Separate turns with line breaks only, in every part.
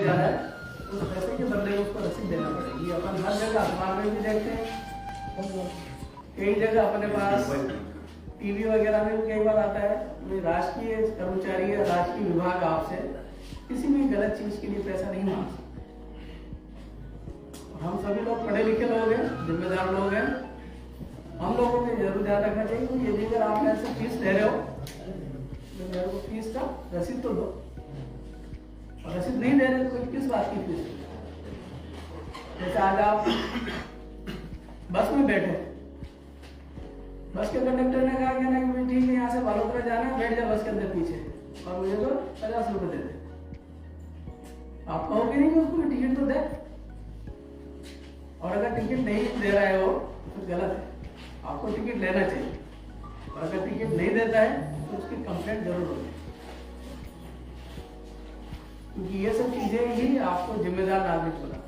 जा रहा है उस पैसे के बदले उसको रसीद देना पड़ेगी। अपन हर जगह अखबार में भी देखते हैं, कई जगह अपने पास टीवी वगैरह में भी कई बार आता है, राजकीय कर्मचारी या राजकीय विभाग आपसे किसी भी गलत चीज के लिए पैसा नहीं मांगते। हम सभी लोग पढ़े लिखे लोग हैं, जिम्मेदार लोग हैं, हम लोगों को जरूर ध्यान रखना चाहिए कि यदि अगर आप मेरे से फीस ले रहे हो तो मेरे को फीस का रसीद तो दो, और रसीद नहीं दे रहे तो किस बात की फीस? जैसे आज आप बस में बैठे, बस के कंडक्टर ने कहा कि ना कि ठीक है यहाँ से बालोतरा जाना है, बैठ जा बस के अंदर पीछे और मुझे तो 50 रुपए दे दे। आप कहोगे नहीं कि उसको टिकट तो दे, और अगर टिकट नहीं दे रहा है वो तो गलत है, आपको टिकट लेना चाहिए, और अगर टिकट नहीं देता है तो उसकी कंप्लेंट जरूर होगी, क्योंकि ये सब चीजें ही आपको जिम्मेदार नागरिक बनाती है।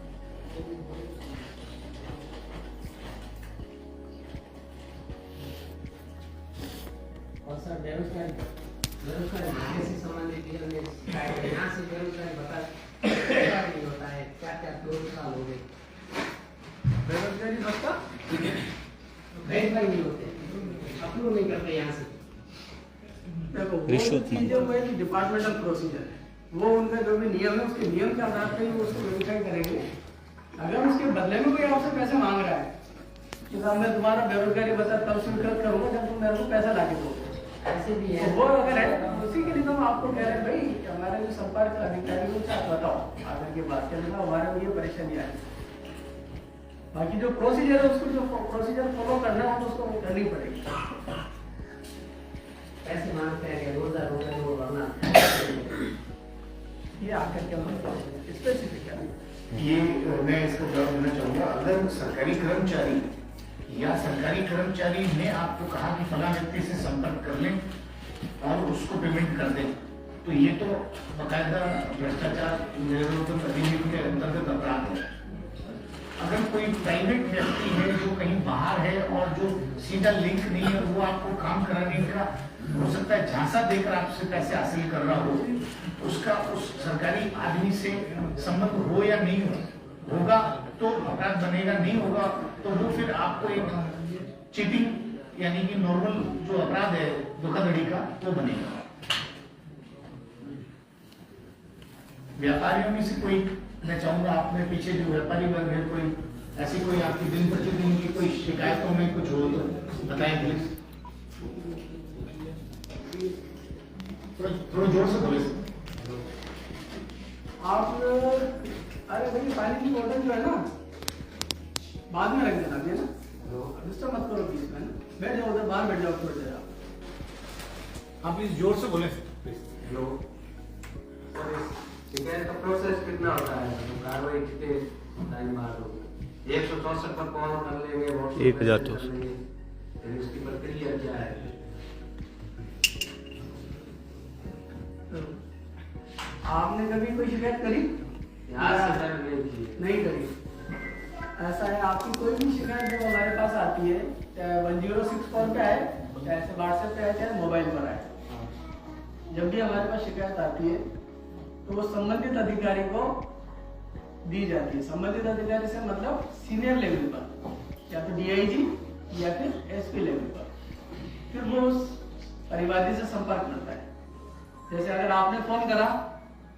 और सर बेरोजगारी से संबंधित यहाँ से बेरोजगारी बता नहीं होता है, क्या क्या 2 साल हो गए
बेरोजगारी भत्ता
वेरीफाई नहीं होते, अप्रूव नहीं करते यहाँ से।
देखो वो चीजें वो एक डिपार्टमेंटल प्रोसीजर है, वो उनका जो भी नियम है उसके नियम के आधार पर ही उसको वेरीफाई करेंगे। अगर उसके बदले में कोई आपसे पैसे मांग रहा है कि साहब मैं तुम्हारा बेरोजगारी भत्ता तब स्वीकृत करूंगा जब तुम मेरे को पैसा ला के दोगे,
ऐसे भी है।
वो अगर है तो उसी के लिए तो हम आपको कह रहे हैं भाई हमारे जो संपर्क अधिकारी को साथ बताओ आकर के बात करना, हमारे को ये परेशानी आई। बाकी जो प्रोसीजर है उसको जो प्रोसीजर फॉलो करना है उसको करनी पड़ेगी।
पैसे मांगते हैं कि रोजगार रोकने वो भरना,
ये आकर के हम स्पेसिफिक है।
ये मैं इसको जवाब देना चाहूँगा। अगर सरकारी कर्मचारी या सरकारी कर्मचारी ने आपको कहा कि फला व्यक्ति से संपर्क कर लें और उसको पेमेंट कर दें, तो ये तो बाकायदा भ्रष्टाचार निरोधक अधिनियम के अंतर्गत अपराध है। अगर कोई प्राइवेट व्यक्ति है जो कहीं बाहर है और जो सीधा लिंक नहीं है, वो आपको काम कराने का हो सकता है झांसा देकर आपसे पैसे हासिल कर रहा हो, उसका उस सरकारी आदमी से संबंध हो या नहीं होगा तो अपराध बनेगा, नहीं होगा तो वो फिर आपको एक चीटिंग यानी कि नॉर्मल जो अपराध है धोखाधड़ी का वो बनेगा। व्यापारियों में से कोई, मैं चाहूंगा आपने पीछे जो व्यापारी वर्ग है, कोई ऐसी कोई आपकी दिन प्रतिदिन की कोई शिकायतों में कुछ हो तो बताएं प्लीज। थोड़ा जोर से बोले।
आप अरे भाई पानी की बोतल जो है ना बाद में रख देना, है ना, डिस्टर्ब मत करो प्लीज, में बैठ जाओ उधर बाहर बैठ जाओ थोड़ी देर। आप प्लीज जोर से बोले।
हेलो सर, शिकायत का प्रोसेस कितना होता है, कार्रवाई कितने टाइम बाद होगी? 164 पर कॉल कर लेंगे,
1000
कर लेंगे, फिर उसकी प्रक्रिया क्या है?
आपने कभी कोई शिकायत करी?
यहाँ से सर
नहीं करी। ऐसा है, आपकी कोई भी शिकायत जब हमारे पास आती है, चाहे 106 कॉल पे आए, चाहे व्हाट्सएप पे आए, चाहे मोबाइल पर आए, जब भी हमारे पास शिकायत आती है तो वो संबंधित अधिकारी को दी जाती है। संबंधित अधिकारी से मतलब सीनियर लेवल पर, या तो डीआईजी या फिर एसपी लेवल पर, फिर वो उस परिवादी से संपर्क करता है। जैसे अगर आपने फोन करा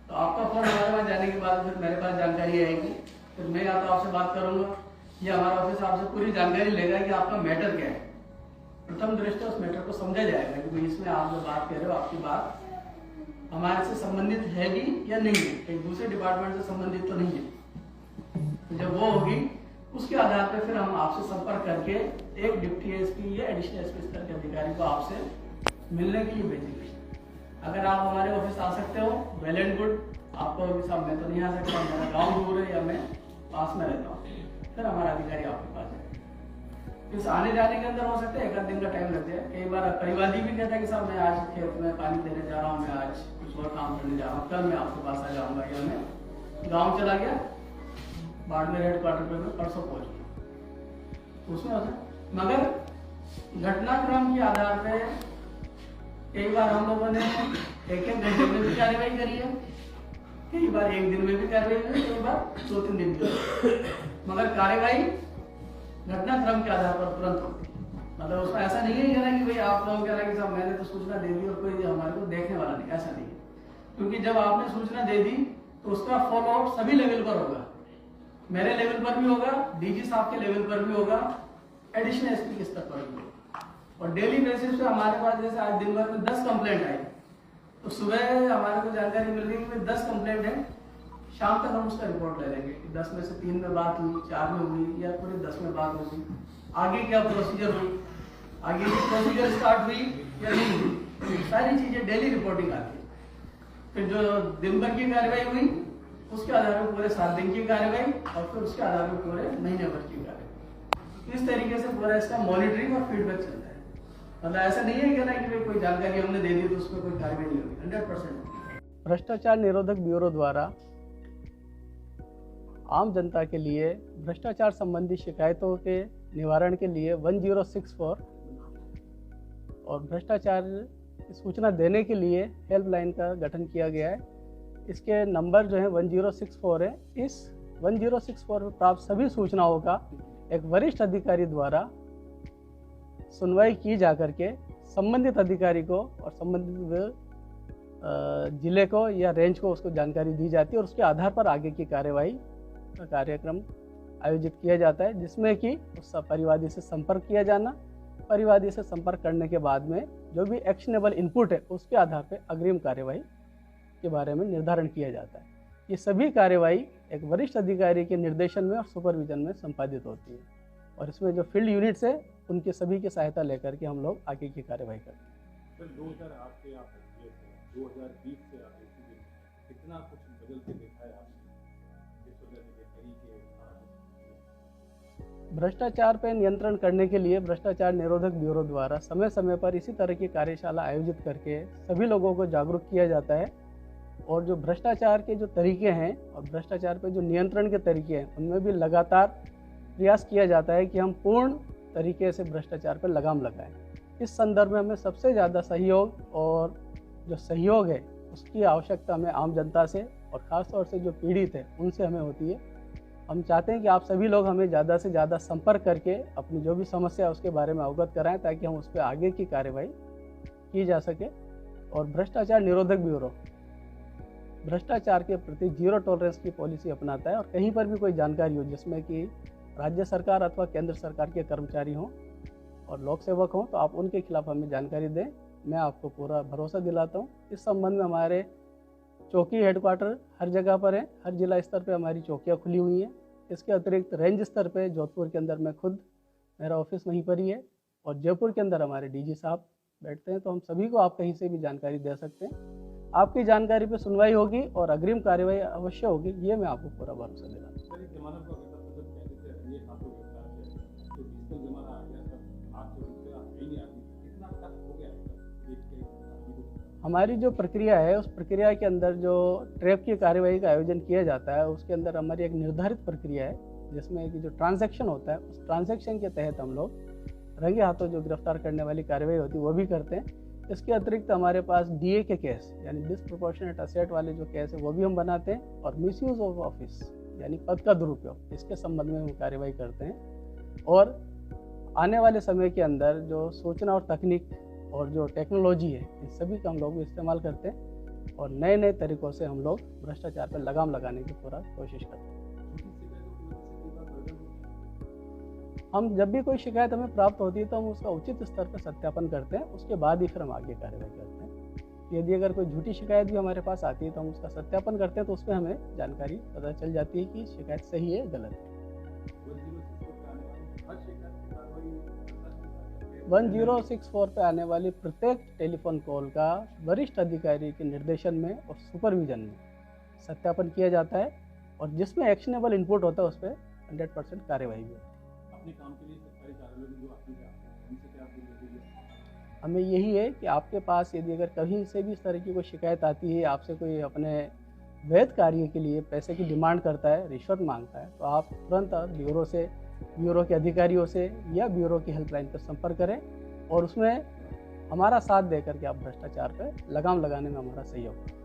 तो आपका फोन हमारे पास जाने के बाद फिर मेरे पास जानकारी आएगी, फिर मैं या तो आपसे बात करूंगा या हमारा ऑफिस आपसे पूरी जानकारी लेगा कि आपका मैटर क्या है। प्रथम दृष्टया उस मैटर को समझा जाएगा कि भाई इसमें आप जो बात कह रहे हो आपकी बात हमारे से संबंधित है भी या नहीं है, एक दूसरे डिपार्टमेंट से संबंधित तो नहीं है। तो जब वो होगी उसके आधार पर फिर हम आपसे संपर्क करके एक डिप्टी एसपी या एडिशनल एसपी स्तर के अधिकारी को आपसे मिलने के लिए भेजेंगे। अगर आप हमारे ऑफिस आ सकते हो वेल एंड गुड, आपको साहब मैं तो नहीं आ सकता, मेरा गाँव दूर है या मैं पास में रहता हूँ, फिर हमारा अधिकारी आपके पास है। इस आने जाने के अंदर हो सकता है 1 दिन का टाइम लगता है। कई बार परिवादी भी कहता है कि साहब मैं आज खेत में पानी देने जा रहा हूँ, मैं आज कुछ और काम करने जा रहा हूँ, कल मैं आपके पास आ जाऊँगा, या मैं गाँव चला गया, बाड़मेर हेडक्वार्टर पे मैं परसों पहुँचूंगा, उसमें होता है। मगर घटनाक्रम के आधार पे कई बार हम लोगों ने 1-1 घंटे में भी कार्रवाई करी है, कई बार एक दिन में भी कार्रवाई हुई, कई बार 2-3 दिन भी हुई। मगर कार्यवाही घटनाक्रम के आधार पर तुरंत होती है। मतलब उसमें ऐसा नहीं है ना कि भाई आप लोगों कह रहे हैं कि साहब मैंने तो सूचना दे दी और कोई हमारे को देखने वाला नहीं, ऐसा नहीं है। क्योंकि जब आपने सूचना दे दी तो उसका फॉलो आउट सभी लेवल पर होगा, मेरे लेवल पर भी होगा, डीजी साहब के लेवल पर भी होगा, एडिशनल एसपी के स्तर पर भी होगा। और डेली बेसिस पे हमारे पास जैसे आज दिन भर में 10 कंप्लेंट आई, तो सुबह हमारे को जानकारी मिल गई कि 10 कंप्लेंट है, शाम तक हम उसका रिपोर्ट ले लेंगे कि 10 में से 3 में बात हुई, 4 में हुई या पूरे 10 में बात होगी, आगे क्या प्रोसीजर हुई, आगे की प्रोसीजर स्टार्ट हुई या नहीं हुई, सारी चीजें डेली रिपोर्टिंग आती है। फिर जो दिन भर की कार्रवाई हुई उसके आधार पर पूरे 7 दिन की कार्रवाई और फिर उसके आधार पर पूरे महीने भर की कार्रवाई। इस तरीके से पूरा इसका मॉनिटरिंग और फीडबैक चलता है। मतलब ऐसा नहीं है कि ना कि कोई जानकारी हमने दे दी तो उसमें कोई कार्रवाई नहीं होगी, 100%। भ्रष्टाचार निरोधक ब्यूरो द्वारा आम जनता के लिए भ्रष्टाचार संबंधी शिकायतों के निवारण के लिए 1064 और भ्रष्टाचार की सूचना देने के लिए हेल्पलाइन का गठन किया गया है। इसके नंबर जो है 1064 है। इस 1064 में प्राप्त सभी सूचनाओं का एक वरिष्ठ अधिकारी द्वारा सुनवाई की जा करके संबंधित अधिकारी को और संबंधित जिले को या रेंज को उसको जानकारी दी जाती है और उसके आधार पर आगे की कार्यवाही का कार्यक्रम आयोजित किया जाता है, जिसमें कि उस परिवादी से संपर्क किया जाना, परिवादी से संपर्क करने के बाद में जो भी एक्शनेबल इनपुट है उसके आधार पर अग्रिम कार्यवाही के बारे में निर्धारण किया जाता है। ये सभी कार्यवाही एक वरिष्ठ अधिकारी के निर्देशन में और सुपरविजन में संपादित होती है और इसमें जो फील्ड यूनिट्स है उनके सभी की सहायता लेकर के हम लोग आगे की कार्यवाही करते हैं।
सर 2008 से आप 2020 से आप कितना कुछ बदल के देखा है आपने?
भ्रष्टाचार पर नियंत्रण करने के लिए भ्रष्टाचार निरोधक ब्यूरो द्वारा समय समय पर इसी तरह की कार्यशाला आयोजित करके सभी लोगों को जागरूक किया जाता है और जो भ्रष्टाचार के जो तरीके हैं और भ्रष्टाचार पर जो नियंत्रण के तरीके हैं उनमें भी लगातार प्रयास किया जाता है कि हम पूर्ण तरीके से भ्रष्टाचार पर लगाम लगाएं। इस संदर्भ में हमें सबसे ज़्यादा सहयोग और जो सहयोग है उसकी आवश्यकता हमें आम जनता से और ख़ास तौर से जो पीड़ित है उनसे हमें होती है। हम चाहते हैं कि आप सभी लोग हमें ज़्यादा से ज़्यादा संपर्क करके अपनी जो भी समस्या है उसके बारे में अवगत कराएं ताकि हम उस पर आगे की कार्यवाही की जा सके। और भ्रष्टाचार निरोधक ब्यूरो भ्रष्टाचार के प्रति 0 टॉलरेंस की पॉलिसी अपनाता है और कहीं पर भी कोई जानकारी हो जिसमें कि राज्य सरकार अथवा केंद्र सरकार के कर्मचारी हों और लोक सेवक हों तो आप उनके खिलाफ हमें जानकारी दें। मैं आपको पूरा भरोसा दिलाता हूँ। इस संबंध में हमारे चौकी हेडक्वार्टर हर जगह पर है, हर जिला स्तर पे हमारी चौकियाँ खुली हुई हैं। इसके अतिरिक्त रेंज स्तर पे जोधपुर के अंदर मैं खुद, मेरा ऑफिस वहीं पर ही है और जयपुर के अंदर हमारे डीजी साहब बैठते हैं, तो हम सभी को आप कहीं से भी जानकारी दे सकते हैं। आपकी जानकारी पे सुनवाई होगी और अग्रिम कार्यवाही अवश्य होगी, ये मैं आपको पूरा भरोसा दिलाता हूँ। हमारी जो प्रक्रिया है उस प्रक्रिया के अंदर जो ट्रैप की कार्यवाही का आयोजन किया जाता है उसके अंदर हमारी एक निर्धारित प्रक्रिया है जिसमें कि जो ट्रांजैक्शन होता है उस ट्रांजैक्शन के तहत हम लोग रंगे हाथों जो गिरफ्तार करने वाली कार्यवाही होती है वो भी करते हैं। इसके अतिरिक्त हमारे पास डीए के केस यानी डिसप्रोपोर्शनेट असेट वाले जो केस है वो भी हम बनाते हैं और मिसयूज ऑफ ऑफिस यानी पद का दुरुपयोग इसके संबंध में हम कार्यवाही करते हैं। और आने वाले समय के अंदर जो सूचना और तकनीक और जो टेक्नोलॉजी है इन सभी का हम लोग इस्तेमाल करते हैं और नए नए तरीक़ों से हम लोग भ्रष्टाचार पर लगाम लगाने की पूरा कोशिश करते हैं। हम जब भी कोई शिकायत हमें प्राप्त होती है तो हम उसका उचित स्तर पर सत्यापन करते हैं, उसके बाद ही फिर हम आगे कार्रवाई करते हैं। यदि अगर कोई झूठी शिकायत भी हमारे पास आती है तो हम उसका सत्यापन करते हैं तो उसमें हमें जानकारी पता चल जाती है कि शिकायत सही है गलत है। 1064 पे आने वाली प्रत्येक टेलीफोन कॉल का वरिष्ठ अधिकारी के निर्देशन में और सुपरविजन में सत्यापन किया जाता है और जिसमें एक्शनेबल इनपुट होता है उस पर 100% कार्यवाही भी होती है।
अपने काम के लिए सरकारी कार्यालय में जो आपके उनसे क्या आप
हमें यही है कि आपके पास यदि अगर कहीं से भी इस तरह की कोई शिकायत आती है, आपसे कोई अपने वैध कार्य के लिए पैसे की डिमांड करता है, रिश्वत मांगता है, तो आप तुरंत ब्यूरो के अधिकारियों से या ब्यूरो की हेल्पलाइन पर संपर्क करें और उसमें हमारा साथ देकर के आप भ्रष्टाचार पर लगाम लगाने में हमारा सहयोग करें।